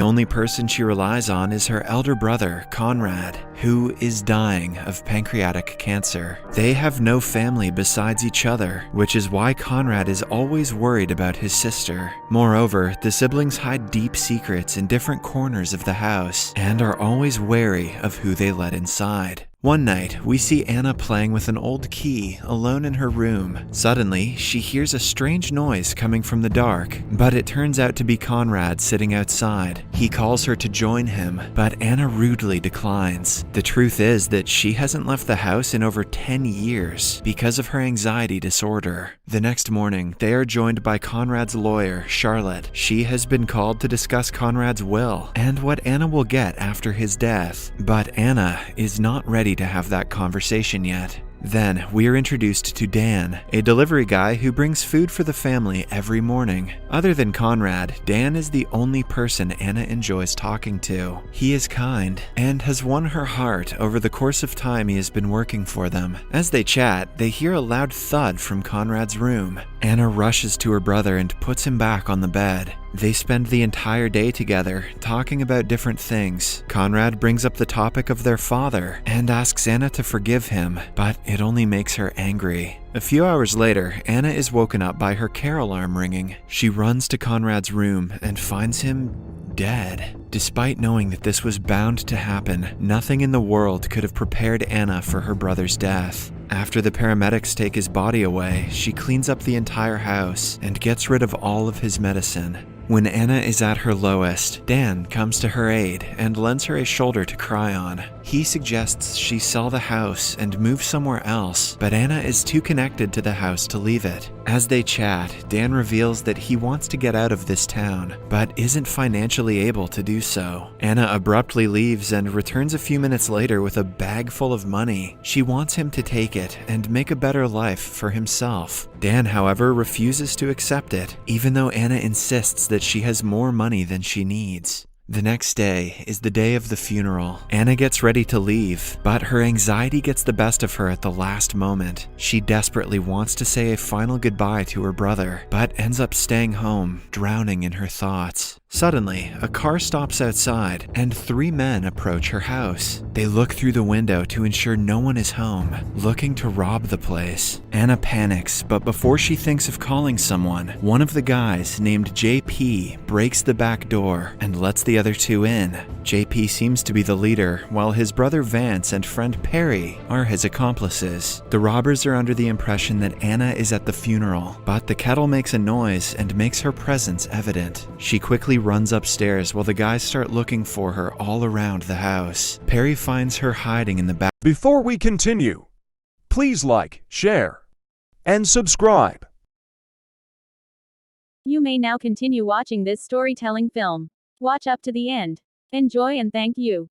only person she relies on is her elder brother, Conrad, who is dying of pancreatic cancer. They have no family besides each other, which is why Conrad is always worried about his sister. Moreover, the siblings hide deep secrets in different corners of the house and are always wary of who they let inside. One night, we see Anna playing with an old key alone in her room. Suddenly, she hears a strange noise coming from the dark, but it turns out to be Conrad sitting outside. He calls her to join him, but Anna rudely declines. The truth is that she hasn't left the house in over 10 years because of her anxiety disorder. The next morning, they are joined by Conrad's lawyer, Charlotte. She has been called to discuss Conrad's will and what Anna will get after his death, but Anna is not ready to have that conversation yet. Then, we are introduced to Dan, a delivery guy who brings food for the family every morning. Other than Conrad, Dan is the only person Anna enjoys talking to. He is kind and has won her heart over the course of time he has been working for them. As they chat, they hear a loud thud from Conrad's room. Anna rushes to her brother and puts him back on the bed. They spend the entire day together, talking about different things. Conrad brings up the topic of their father and asks Anna to forgive him, but it only makes her angry. A few hours later, Anna is woken up by her care alarm ringing. She runs to Conrad's room and finds him dead. Despite knowing that this was bound to happen, nothing in the world could have prepared Anna for her brother's death. After the paramedics take his body away, she cleans up the entire house and gets rid of all of his medicine. When Anna is at her lowest, Dan comes to her aid and lends her a shoulder to cry on. He suggests she sell the house and move somewhere else, but Anna is too connected to the house to leave it. As they chat, Dan reveals that he wants to get out of this town, but isn't financially able to do so. Anna abruptly leaves and returns a few minutes later with a bag full of money. She wants him to take it and make a better life for himself. Dan, however, refuses to accept it, even though Anna insists that she has more money than she needs. The next day is the day of the funeral. Anna gets ready to leave, but her anxiety gets the best of her at the last moment. She desperately wants to say a final goodbye to her brother, but ends up staying home, drowning in her thoughts. Suddenly, a car stops outside, and 3 men approach her house. They look through the window to ensure no one is home, looking to rob the place. Anna panics, but before she thinks of calling someone, one of the guys, named JP, breaks the back door and lets the other 2 in. JP seems to be the leader, while his brother Vance and friend Perry are his accomplices. The robbers are under the impression that Anna is at the funeral, but the kettle makes a noise and makes her presence evident. She quickly runs upstairs while the guys start looking for her all around the house. Perry finds her hiding in the back. Before we continue, please like, share, and subscribe. You may now continue watching this storytelling film. Watch up to the end. Enjoy and thank you.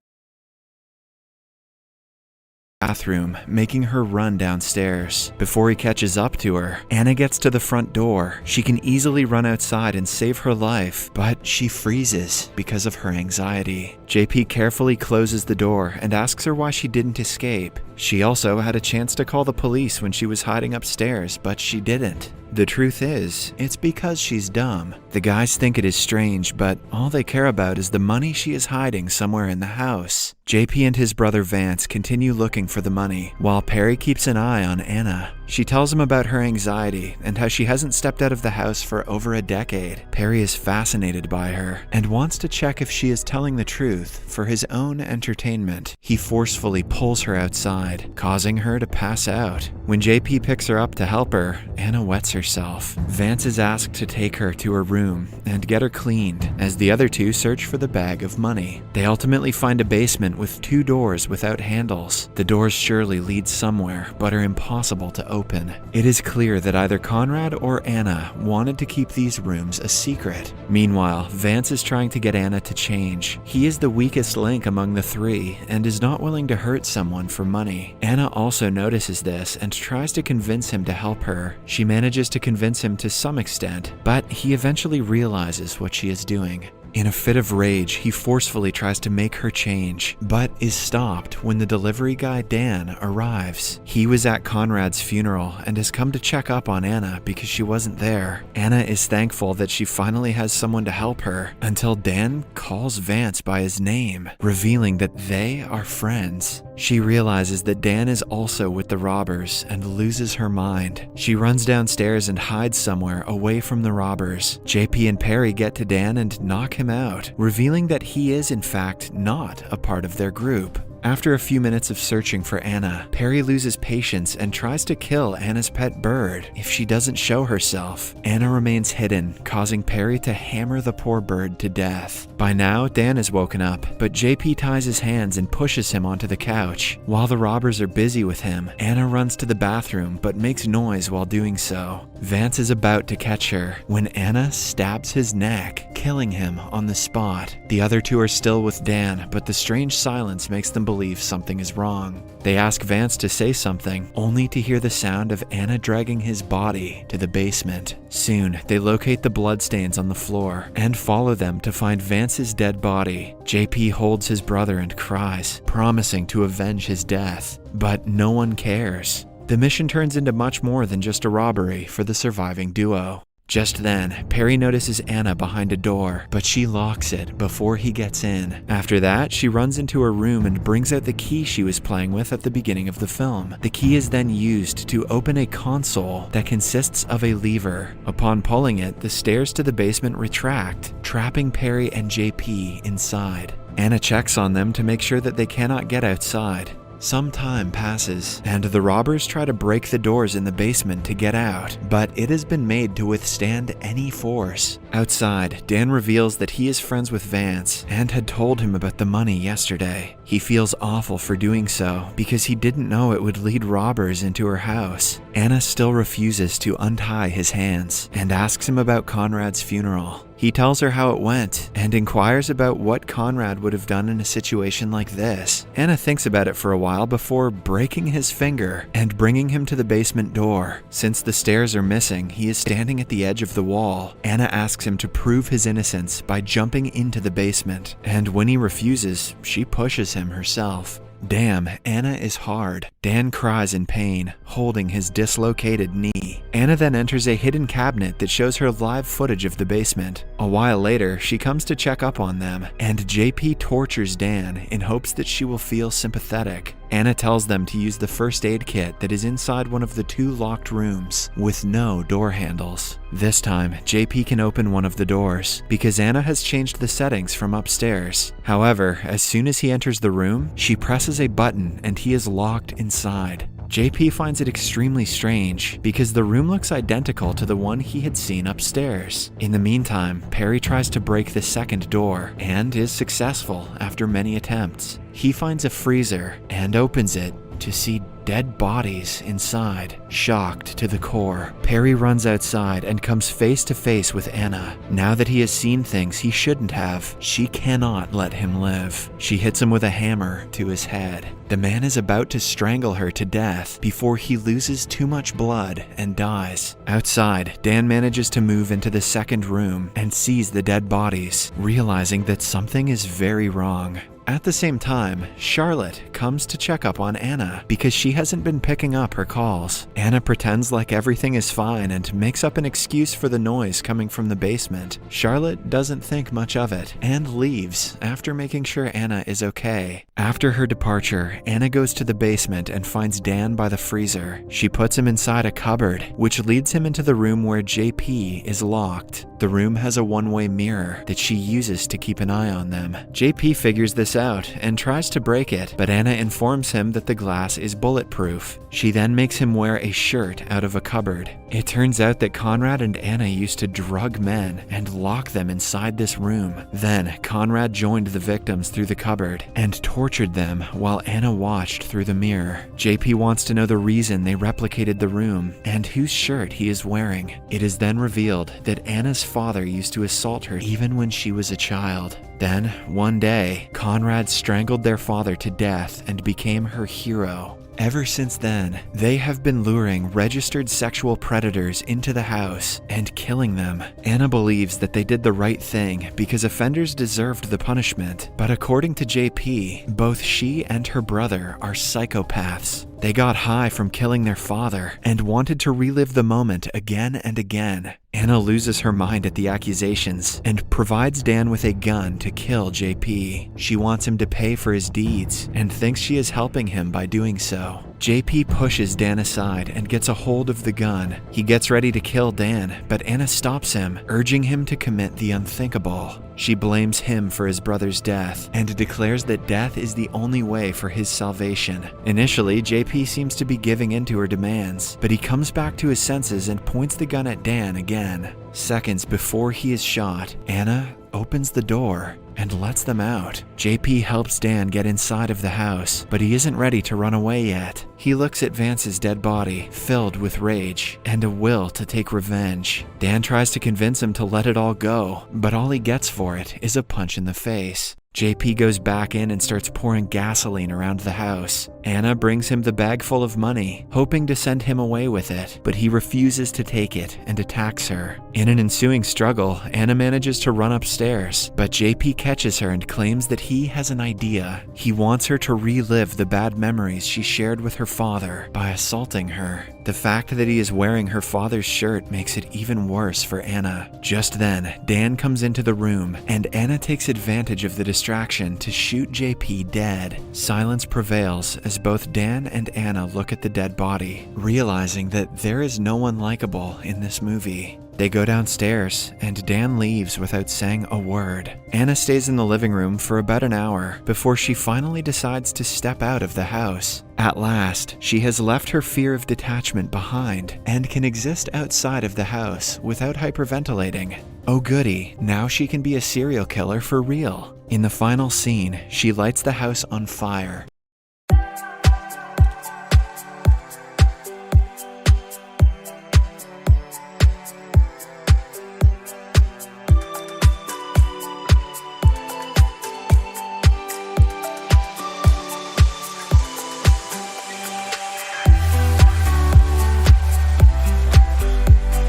Bathroom, making her run downstairs. Before he catches up to her, Anna gets to the front door. She can easily run outside and save her life, but she freezes because of her anxiety. JP carefully closes the door and asks her why she didn't escape. She also had a chance to call the police when she was hiding upstairs, but she didn't. The truth is, it's because she's dumb. The guys think it is strange, but all they care about is the money she is hiding somewhere in the house. JP and his brother Vance continue looking for the money, while Perry keeps an eye on Anna. She tells him about her anxiety and how she hasn't stepped out of the house for over a decade. Perry is fascinated by her and wants to check if she is telling the truth for his own entertainment. He forcefully pulls her outside, causing her to pass out. When JP picks her up to help her, Anna wets herself. Vance is asked to take her to her room and get her cleaned, as the other 2 search for the bag of money. They ultimately find a basement with 2 doors without handles. The doors surely lead somewhere, but are impossible to open. It is clear that either Conrad or Anna wanted to keep these rooms a secret. Meanwhile, Vance is trying to get Anna to change. He is the weakest link among the 3 and is not willing to hurt someone for money. Anna also notices this and tries to convince him to help her. She manages to convince him to some extent, but he eventually realizes what she is doing. In a fit of rage, he forcefully tries to make her change, but is stopped when the delivery guy Dan arrives. He was at Conrad's funeral and has come to check up on Anna because she wasn't there. Anna is thankful that she finally has someone to help her until Dan calls Vance by his name, revealing that they are friends. She realizes that Dan is also with the robbers and loses her mind. She runs downstairs and hides somewhere away from the robbers. JP and Perry get to Dan and knock him out, revealing that he is in fact not a part of their group. After a few minutes of searching for Anna, Perry loses patience and tries to kill Anna's pet bird if she doesn't show herself. Anna remains hidden, causing Perry to hammer the poor bird to death. By now, Dan is woken up, but JP ties his hands and pushes him onto the couch. While the robbers are busy with him, Anna runs to the bathroom but makes noise while doing so. Vance is about to catch her when Anna stabs his neck, killing him on the spot. The other two are still with Dan, but the strange silence makes them believe something is wrong. They ask Vance to say something, only to hear the sound of Anna dragging his body to the basement. Soon, they locate the bloodstains on the floor and follow them to find Vance's dead body. JP holds his brother and cries, promising to avenge his death. But no one cares. The mission turns into much more than just a robbery for the surviving duo. Just then, Perry notices Anna behind a door, but she locks it before he gets in. After that, she runs into her room and brings out the key she was playing with at the beginning of the film. The key is then used to open a console that consists of a lever. Upon pulling it, the stairs to the basement retract, trapping Perry and JP inside. Anna checks on them to make sure that they cannot get outside. Some time passes, and the robbers try to break the doors in the basement to get out, but it has been made to withstand any force. Outside, Dan reveals that he is friends with Vance and had told him about the money yesterday. He feels awful for doing so because he didn't know it would lead robbers into her house. Anna still refuses to untie his hands and asks him about Conrad's funeral. He tells her how it went and inquires about what Conrad would have done in a situation like this. Anna thinks about it for a while before breaking his finger and bringing him to the basement door. Since the stairs are missing, he is standing at the edge of the wall. Anna asks him to prove his innocence by jumping into the basement, and when he refuses, she pushes him herself. Damn, Anna is hard. Dan cries in pain, holding his dislocated knee. Anna then enters a hidden cabinet that shows her live footage of the basement. A while later, she comes to check up on them, and JP tortures Dan in hopes that she will feel sympathetic. Anna tells them to use the first aid kit that is inside one of the two locked rooms with no door handles. This time, JP can open one of the doors because Anna has changed the settings from upstairs. However, as soon as he enters the room, she presses a button and he is locked inside. JP finds it extremely strange because the room looks identical to the one he had seen upstairs. In the meantime, Perry tries to break the second door and is successful after many attempts. He finds a freezer and opens it to see dead bodies inside. Shocked to the core, Perry runs outside and comes face to face with Anna. Now that he has seen things he shouldn't have, she cannot let him live. She hits him with a hammer to his head. The man is about to strangle her to death before he loses too much blood and dies. Outside, Dan manages to move into the second room and sees the dead bodies, realizing that something is very wrong. At the same time, Charlotte comes to check up on Anna because she hasn't been picking up her calls. Anna pretends like everything is fine and makes up an excuse for the noise coming from the basement. Charlotte doesn't think much of it and leaves after making sure Anna is okay. After her departure, Anna goes to the basement and finds Dan by the freezer. She puts him inside a cupboard, which leads him into the room where JP is locked. The room has a one-way mirror that she uses to keep an eye on them. JP figures this out and tries to break it, but Anna informs him that the glass is bulletproof. She then makes him wear a shirt out of a cupboard. It turns out that Conrad and Anna used to drug men and lock them inside this room. Then Conrad joined the victims through the cupboard and tortured them while Anna watched through the mirror. JP wants to know the reason they replicated the room and whose shirt he is wearing. It is then revealed that Anna's father used to assault her even when she was a child. Then, one day, Conrad strangled their father to death and became her hero. Ever since then, they have been luring registered sexual predators into the house and killing them. Anna believes that they did the right thing because offenders deserved the punishment, but according to JP, both she and her brother are psychopaths. They got high from killing their father and wanted to relive the moment again and again. Anna loses her mind at the accusations and provides Dan with a gun to kill JP. She wants him to pay for his deeds and thinks she is helping him by doing so. JP pushes Dan aside and gets a hold of the gun. He gets ready to kill Dan, but Anna stops him, urging him to commit the unthinkable. She blames him for his brother's death and declares that death is the only way for his salvation. Initially, JP seems to be giving in to her demands, but he comes back to his senses and points the gun at Dan again. Seconds before he is shot, Anna opens the door and lets them out. JP helps Dan get inside of the house, but he isn't ready to run away yet. He looks at Vance's dead body, filled with rage and a will to take revenge. Dan tries to convince him to let it all go, but all he gets for it is a punch in the face. JP goes back in and starts pouring gasoline around the house. Anna brings him the bag full of money, hoping to send him away with it, but he refuses to take it and attacks her. In an ensuing struggle, Anna manages to run upstairs, but JP catches her and claims that he has an idea. He wants her to relive the bad memories she shared with her father by assaulting her. The fact that he is wearing her father's shirt makes it even worse for Anna. Just then, Dan comes into the room, and Anna takes advantage of the distraction to shoot JP dead. Silence prevails as both Dan and Anna look at the dead body, realizing that there is no one likable in this movie. They go downstairs, and Dan leaves without saying a word. Anna stays in the living room for about an hour before she finally decides to step out of the house. At last, she has left her fear of detachment behind and can exist outside of the house without hyperventilating. Oh goody, now she can be a serial killer for real. In the final scene, she lights the house on fire